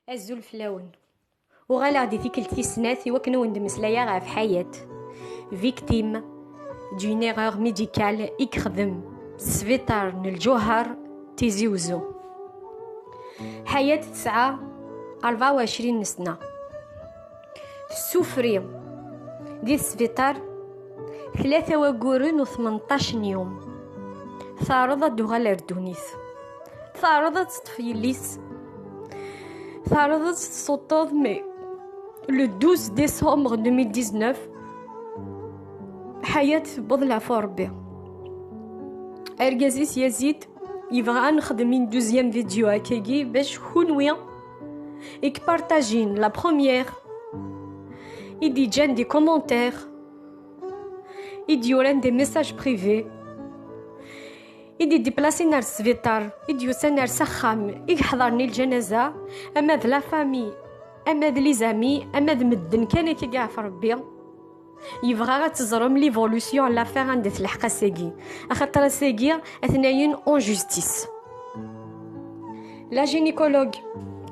الزول فلاون وغالا غادي تيكلتي سنات يوكنو وندمسلايا غا في حياة فيكتيم دون ايغور ميديكال يخدم سفيطار الجوهر تيزي وزو حياة 24 سنة سوفري دي السفيطار 3 يوم ثارضة دوغال اردونيث ثارضة تطفي الليس ثارضة تصوتوض مي لو 12 ديسمبر 2019 حياة بضلع فوربي ارجازيس يزيد يبغى نخدمين دوزيام فيديو هكاكي باش كونويا اك بارطاجين لا بروميير يدي جان دي كومونتير يديوران دي ميساج بريفي يدي ديبلاسي نار السبيطار يديوسا نار سخام يحضرني الجنازة اما ذ لا فامي اما ذ لي زامي اما ذ مدن كان كي كاع في ربي يبغى تزرم ليفولوسيون لافير عند الحق ساكي اخاطر ساكي اثنين اون جوستيس لا جينيكولوج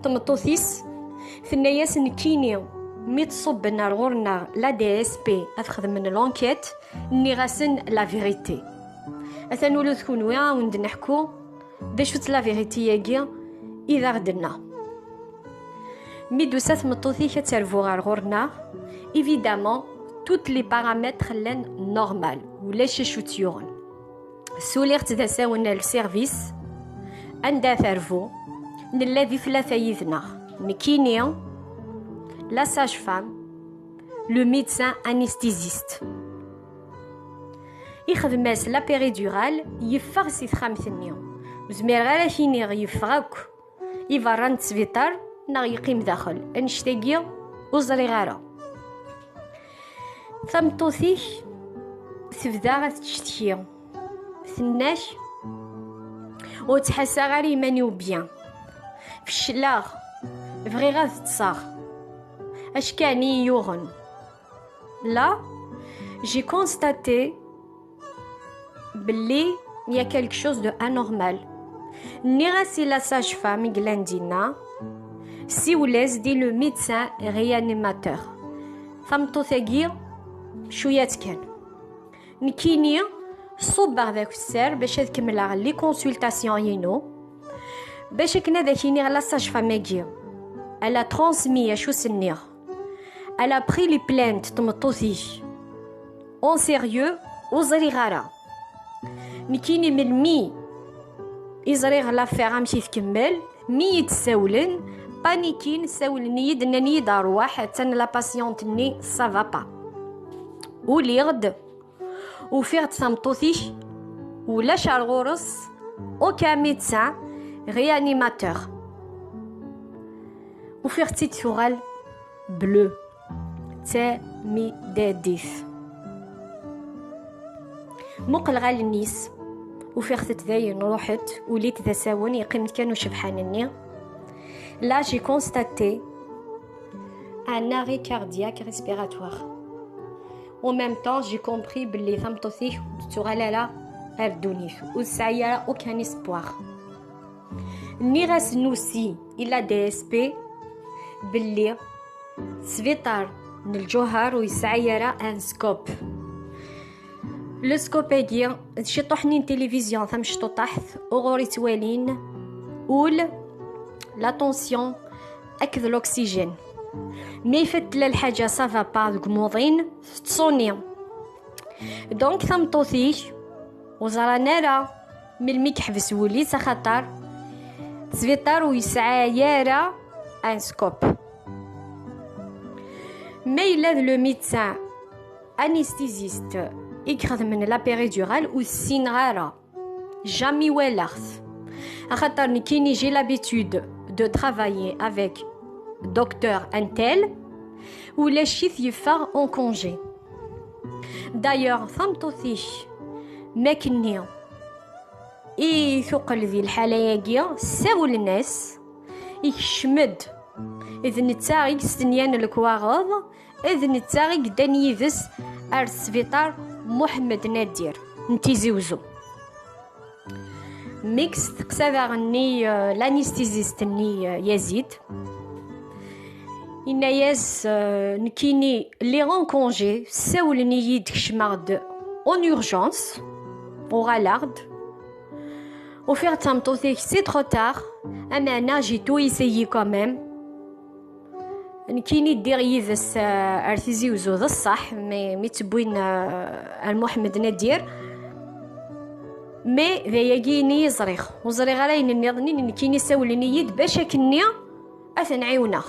تمطوثيس ثنياس نكيني مي تصب نار غورنا لا دي اس بي اتخذ من لونكيت ني غاسن لا فيريتي اثنولو تكون ويا وند نحكو باش فت لا فيريتي ياكي اذا غدنا مي دوسات مطوثي كترفو غار غورنا ايفيدامون توت لي بارامتر لان نورمال ولا شي شوتيون سوليرت تساونا السيرفيس عندها ثرفو نلادي ثلاثة يذنا نكيني لا ساج فام لو ميدسان انستيزيست يخدماس لا بيريدورال يفغ سي خامثني وزمير غير فيني يفغاك يفران تسفيطار نا يقيم داخل انشتاقي وزري غارة ثمطوثيك تبدا غتشتكي ثناش وتحسا غير يمانيو بيان في الشلاغ بغي غاد تصاغ اش كاني يوغن لا جي كونستاتي بلي يا كالك شوز دو انورمال ني غاسي لا ساج فام غلاندينا سي ولاز دي لو ميدسان ريانيماتور ثمطوثاكي شويه كان نكيني صوب داك السر باش تكمل لي كونسلطاسيون ينو باش كنا داكيني لا ساج فاماكي الا ترانسمي شو سنيغ الا بري لي بلانت تمطوثي اون سيريو وزري غارا نكيني من مي يزري غلا فيغ مشي تكمل مي يتساولن بانيكين ساولني يدنني دارواح حتى لا باسيونت ني سافا با ولي غد وفيغت ثمطوثيش ولا شارغورس اوكا ميدسان ريانيماتور وفيغتي تفوغال بلو تامي داديث مقل غال النيس وفيغت تذاين روحت وليت ذا ساون يقيمت كانوا شبحانني لا جي كونستاتي ان اري كاردياك ريسبيراتوار و ميم طون جي كومبري بلي ثمطوثيك تغلالا اردونيث وسعيا اوكان اسبوار ني غاس نوسي الا دي اس بي بلي سفيطار الجوهر ويسعيرا ان سكوب لو سكوب هاكي شي طحنين تلفزيون ثم شتو طحث وغوري توالين اول لا طونسيون اكد الاكسجين مي فتلا الحاجه صافا با دوك موضين تصوني دونك ثمطوثيش وزرا نارا من ميك حبس ولي خاطر سفيطار ويسعى يارا ان سكوب مي لا لو ميدسان انستيزيست يخدم من لا بيريدورال والسين غارة جامي ولاخث خاطر كيني جي لابيتود دو ترافايي افيك دكتور انتل ولا شيث يفاغ اون كونجي دايوغ ثمطوثيش ماكني ثقل ذي الحالة ياكي ساول الناس يكشمد إذن نتاغي ستنيان الكواغض إذن نتاغي قدان يذس السفيطار محمد نادير نتيزي وزو ميكس تقسى غني لانستيزيست ني يزيد إناياس نكيني لي غون كونجي ساولني يد كشماغد اون اورجونس وغالارد وفيغ تامطوثيك سي ترو تار اما انا جيتو يسيي كوميم نكيني دير يذس ارتيزي وزوذ الصح مي تبوين المحمد ندير مي ذاياكيني يزريخ وزريغ راين النظنين نكيني ساولني يد باش كنيا اثنعيونه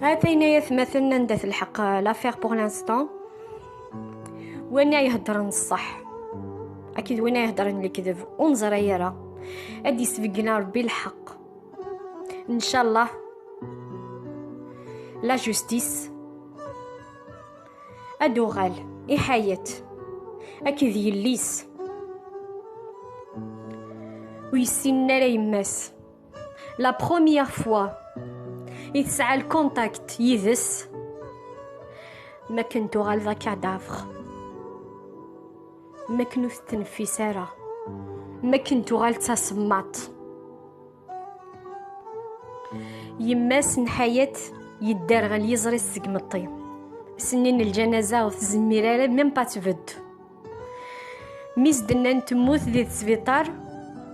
هاتينا يثمثلنا ندث الحق لافير بوغ لانستون وانا يهدرن الصح اكيد وانا يهدرن الكذب ونزر يرى ادي سبقنا ربي الحق ان شاء الله لا جوستيس ادوغال حياة اكيد يليس ويسينا يماس لا بروميير فوا يتسعى الكونتاكت يذس ما كنتو غال ذا كادافغ ما كنو تنفيسارة ما كنتو غال تسمات يماس نحيات يدار غال يزري السقمطي سنين الجنازة وتزميرارة ميم با تفد ميس دنا نتموت ذي السبيطار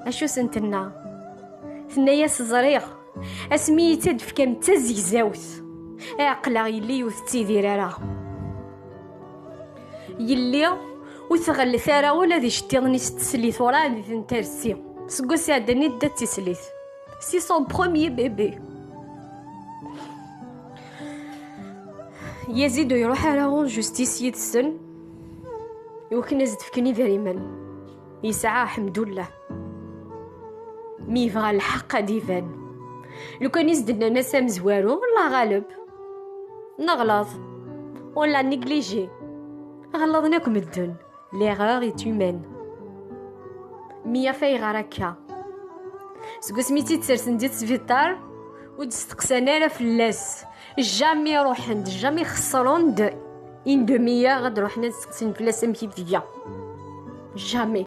اشو سنتنا ثنايا زريغ اسمي تدف كم تزيزاوت عقلا يلي يوثتي ذيرارا يلي وثغل ثارا ولا ذي شتيضني ستسلي ثورا ذي ثنترسي سقو سعدني دا تسليث سي سون بروميي بيبي يزيد يروح على غون جوستيس يدسن يوكن نزد فكني ذريمان يسعى حمد الله مي يبغى الحق ديفان لو كان يزدنا ناس مزوارو والله غالب نغلط ولا نيجليجي غلطناكم الدن ليغور ايت هومان ميا فاي غراكا سكو سميتي تسرسن ديال السبيطار ودستقسانا راه فلاس جامي روحند جامي خسروند ان دوميا غاد روحنا نسقسين فلاس ام كيف جامي